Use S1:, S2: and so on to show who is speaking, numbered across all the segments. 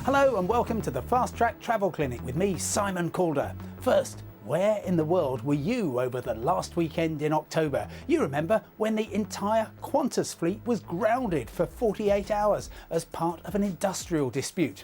S1: Hello and welcome to the Fast Track Travel Clinic with me, Simon Calder. First, where in the world were you over the last weekend in October? You remember when the entire Qantas fleet was grounded for 48 hours as part of an industrial dispute.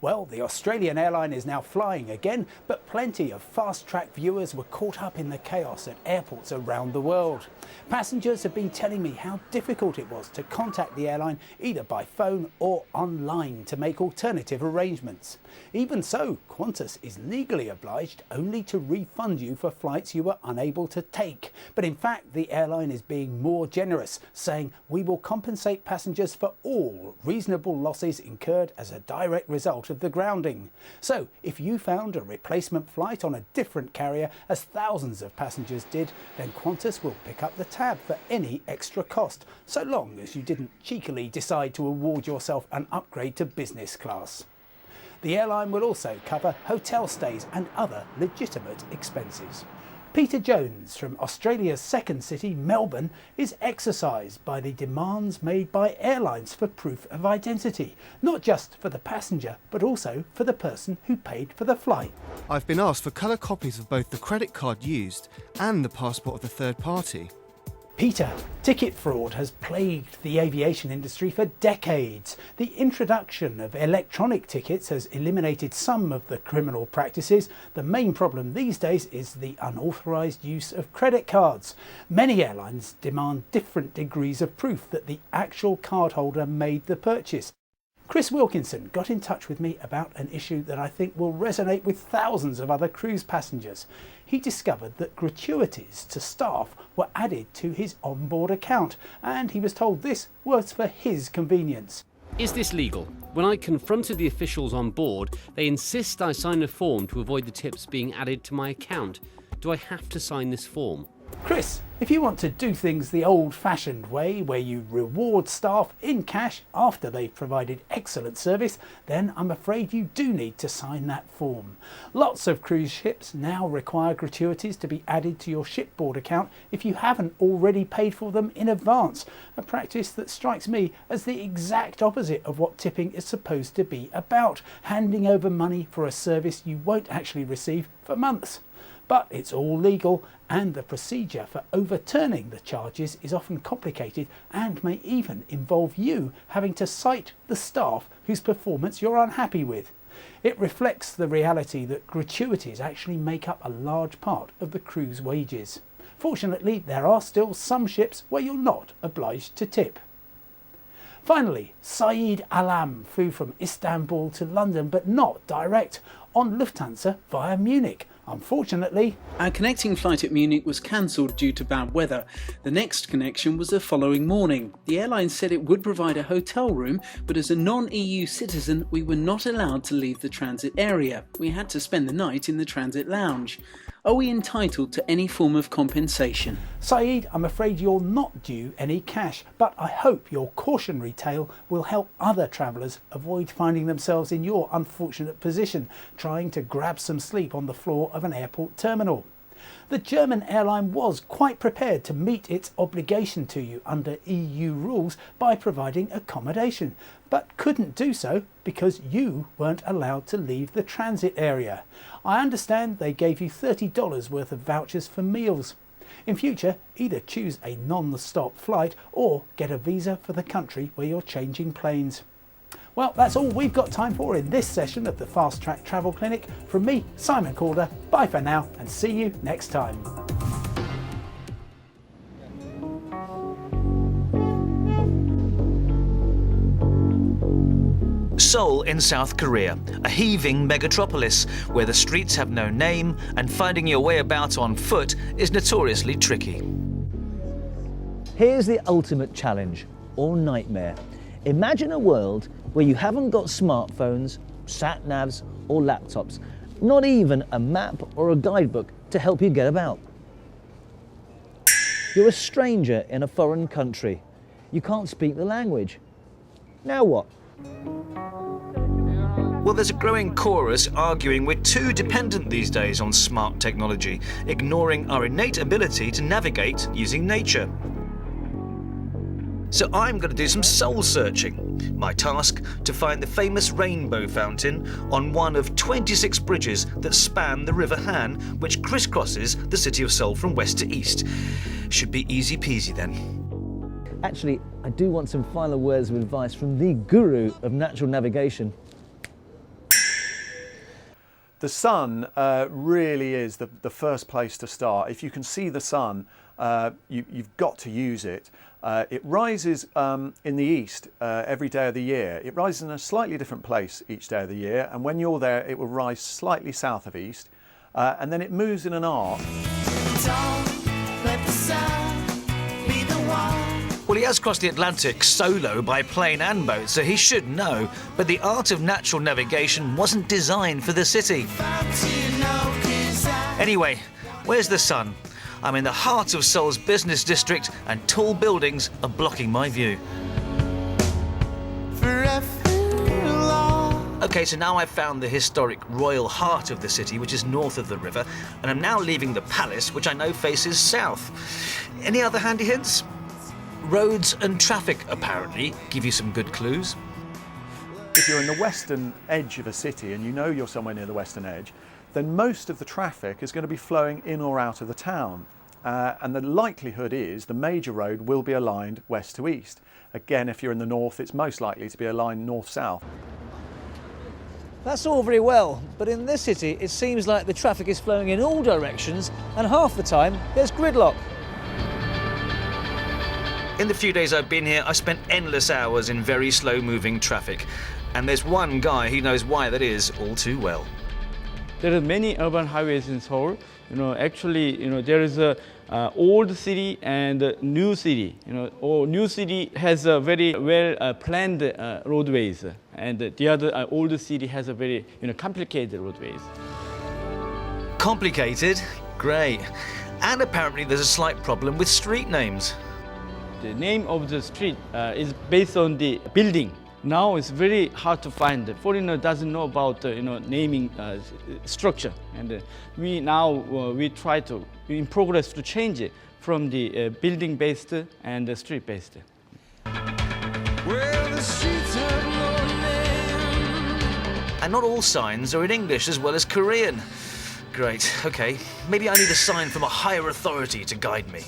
S1: Well, the Australian airline is now flying again, but plenty of Fast Track viewers were caught up in the chaos at airports around the world. Passengers have been telling me how difficult it was to contact the airline either by phone or online to make alternative arrangements. Even so, Qantas is legally obliged only to refund you for flights you were unable to take. But in fact, the airline is being more generous, saying we will compensate passengers for all reasonable losses incurred as a direct result of the grounding. So if you found a replacement flight on a different carrier, as thousands of passengers did, then Qantas will pick up the tab for any extra cost, so long as you didn't cheekily decide to award yourself an upgrade to business class. The airline will also cover hotel stays and other legitimate expenses. Peter Jones from Australia's second city, Melbourne, is exercised by the demands made by airlines for proof of identity, not just for the passenger, but also for the person who paid for the flight.
S2: I've been asked for colour copies of both the credit card used and the passport of the third party.
S1: Peter, ticket fraud has plagued the aviation industry for decades. The introduction of electronic tickets has eliminated some of the criminal practices. The main problem these days is the unauthorised use of credit cards. Many airlines demand different degrees of proof that the actual cardholder made the purchase. Chris Wilkinson got in touch with me about an issue that I think will resonate with thousands of other cruise passengers. He discovered that gratuities to staff were added to his onboard account, and he was told this was for his convenience.
S3: Is this legal? When I confronted the officials on board, they insist I sign a form to avoid the tips being added to my account. Do I have to sign this form?
S1: Chris, if you want to do things the old-fashioned way, where you reward staff in cash after they've provided excellent service, then I'm afraid you do need to sign that form. Lots of cruise ships now require gratuities to be added to your shipboard account if you haven't already paid for them in advance, a practice that strikes me as the exact opposite of what tipping is supposed to be about, handing over money for a service you won't actually receive for months. But it's all legal, and the procedure for overturning the charges is often complicated and may even involve you having to cite the staff whose performance you're unhappy with. It reflects the reality that gratuities actually make up a large part of the cruise wages. Fortunately, there are still some ships where you're not obliged to tip. Finally, Saeed Alam flew from Istanbul to London, but not direct, on Lufthansa via Munich. Unfortunately,
S4: our connecting flight at Munich was cancelled due to bad weather. The next connection was the following morning. The airline said it would provide a hotel room, but as a non-EU citizen, we were not allowed to leave the transit area. We had to spend the night in the transit lounge. Are we entitled to any form of compensation?
S1: Saeed, I'm afraid you're not due any cash, but I hope your cautionary tale will help other travellers avoid finding themselves in your unfortunate position, trying to grab some sleep on the floor of an airport terminal. The German airline was quite prepared to meet its obligation to you under EU rules by providing accommodation, but couldn't do so because you weren't allowed to leave the transit area. I understand they gave you $30 worth of vouchers for meals. In future, either choose a non-stop flight or get a visa for the country where you're changing planes. Well, that's all we've got time for in this session of the Fast Track Travel Clinic. From me, Simon Calder, bye for now and see you next time.
S5: Seoul in South Korea, a heaving megatropolis where the streets have no name and finding your way about on foot is notoriously tricky.
S6: Here's the ultimate challenge, or nightmare. Imagine a world where you haven't got smartphones, sat-navs or laptops, not even a map or a guidebook to help you get about. You're a stranger in a foreign country. You can't speak the language. Now what?
S5: Well, there's a growing chorus arguing we're too dependent these days on smart technology, ignoring our innate ability to navigate using nature. So I'm going to do some soul searching. My task, to find the famous rainbow fountain on one of 26 bridges that span the River Han, which crisscrosses the city of Seoul from west to east. Should be easy peasy then.
S6: Actually, I do want some final words of advice from the guru of natural navigation.
S7: The sun really is the first place to start. If you can see the sun, you've got to use it. It rises in the east every day of the year. It rises in a slightly different place each day of the year, and when you're there it will rise slightly south of east, and then it moves in an arc.
S5: Well, he has crossed the Atlantic solo by plane and boat, so he should know. But the art of natural navigation wasn't designed for the city. Anyway, where's the sun? I'm in the heart of Seoul's business district, and tall buildings are blocking my view. Okay, so now I've found the historic royal heart of the city, which is north of the river, and I'm now leaving the palace, which I know faces south. Any other handy hints? Roads and traffic, apparently, give you some good clues.
S7: If you're in the western edge of a city and you know you're somewhere near the western edge, then most of the traffic is going to be flowing in or out of the town. And the likelihood is the major road will be aligned west to east. Again, if you're in the north, it's most likely to be aligned north-south.
S6: That's all very well, but in this city it seems like the traffic is flowing in all directions, and half the time there's gridlock.
S5: In the few days I've been here, I've spent endless hours in very slow-moving traffic. And there's one guy who knows why that is all too well.
S8: There are many urban highways in Seoul. Actually, there is a old city and a new city. New city has a very well planned roadways, and the other old city has a very complicated roadways.
S5: Complicated? Great. And apparently there's a slight problem with street names.
S8: The name of the street is based on the building. Now it's very hard to find. The foreigner doesn't know about naming structure, and we try to in progress to change it from the building based and the street based.
S5: And not all signs are in English as well as Korean. Great, okay. Maybe I need a sign from a higher authority to guide me.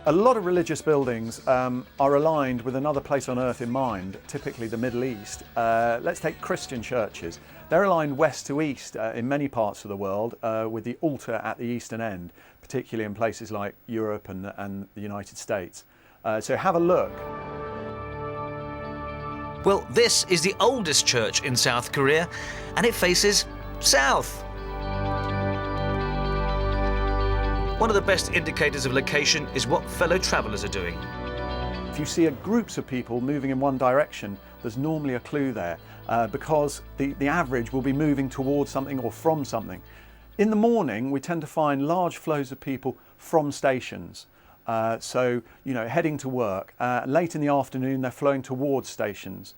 S7: A lot of religious buildings are aligned with another place on earth in mind, typically the Middle East. Let's take Christian churches. They're aligned west to east in many parts of the world, with the altar at the eastern end, particularly in places like Europe and the United States. So have a look.
S5: Well, this is the oldest church in South Korea, and it faces south. One of the best indicators of location is what fellow travellers are doing.
S7: If you see groups of people moving in one direction, there's normally a clue there, because the average will be moving towards something or from something. In the morning, we tend to find large flows of people from stations. So, heading to work. Late in the afternoon, they're flowing towards stations.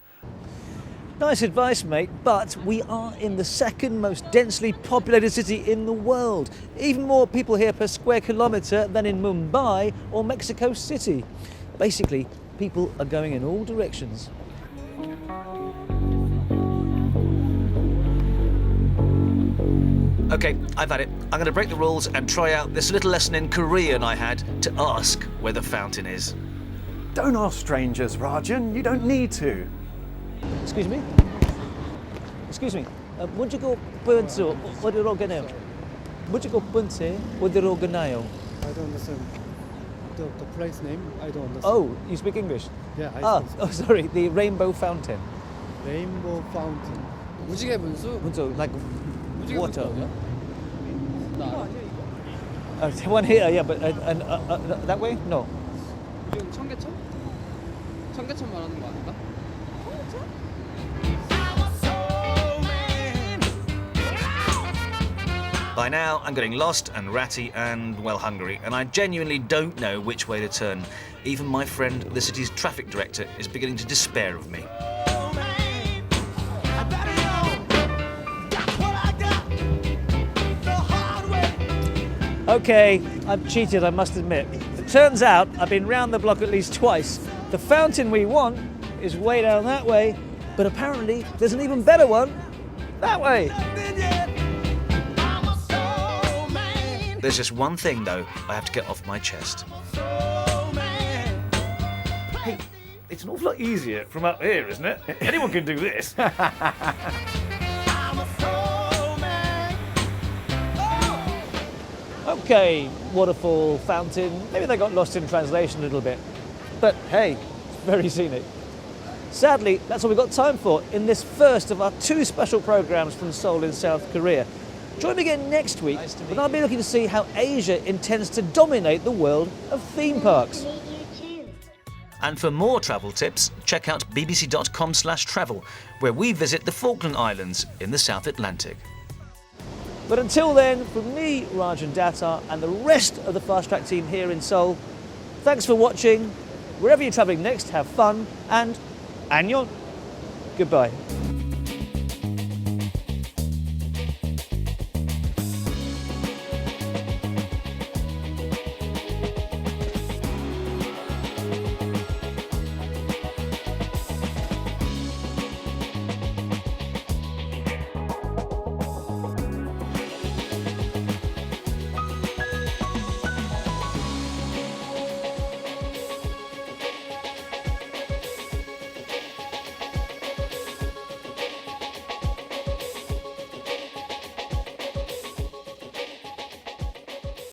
S6: Nice advice, mate, but we are in the second most densely populated city in the world. Even more people here per square kilometre than in Mumbai or Mexico City. Basically, people are going in all directions.
S5: Okay, I've had it. I'm going to break the rules and try out this little lesson in Korean I had to ask where the fountain is.
S7: Don't ask strangers, Rajan. You don't need to.
S6: Excuse me? Excuse me. 문지고 번째 어디로 가나요? 문지고 번째 어디로 가나요?
S9: I don't understand the place name. I don't understand.
S6: Oh, you speak English?
S9: Yeah, I speak.
S6: Oh, sorry. The Rainbow Fountain.
S9: Rainbow Fountain. 무지개 분수.
S6: Bunso, like
S9: 무지개
S6: water.
S9: 분수 아니야?
S6: One here, yeah, but that way? No.
S9: 이건 청계천? 청계천 말하는 거 아닌가?
S5: By now, I'm getting lost and ratty and, well, hungry, and I genuinely don't know which way to turn. Even my friend, the city's traffic director, is beginning to despair of me.
S6: Okay, I've cheated, I must admit. It turns out I've been round the block at least twice. The fountain we want is way down that way, but apparently there's an even better one that way.
S5: There's just one thing, though, I have to get off my chest.
S10: Hey, it's an awful lot easier from up here, isn't it? Anyone can do this.
S6: Okay, waterfall, fountain, maybe they got lost in translation a little bit. But hey, it's very scenic. Sadly, that's all we've got time for in this first of our 2 special programmes from Seoul in South Korea. Join me again next week when I'll be looking to see how Asia intends to dominate the world of theme parks.
S5: And for more travel tips, check out bbc.com/travel, where we visit the Falkland Islands in the South Atlantic.
S6: But until then, from me, Rajan Datar, and the rest of the Fast Track team here in Seoul, thanks for watching. Wherever you're travelling next, have fun, and annyeong. Goodbye.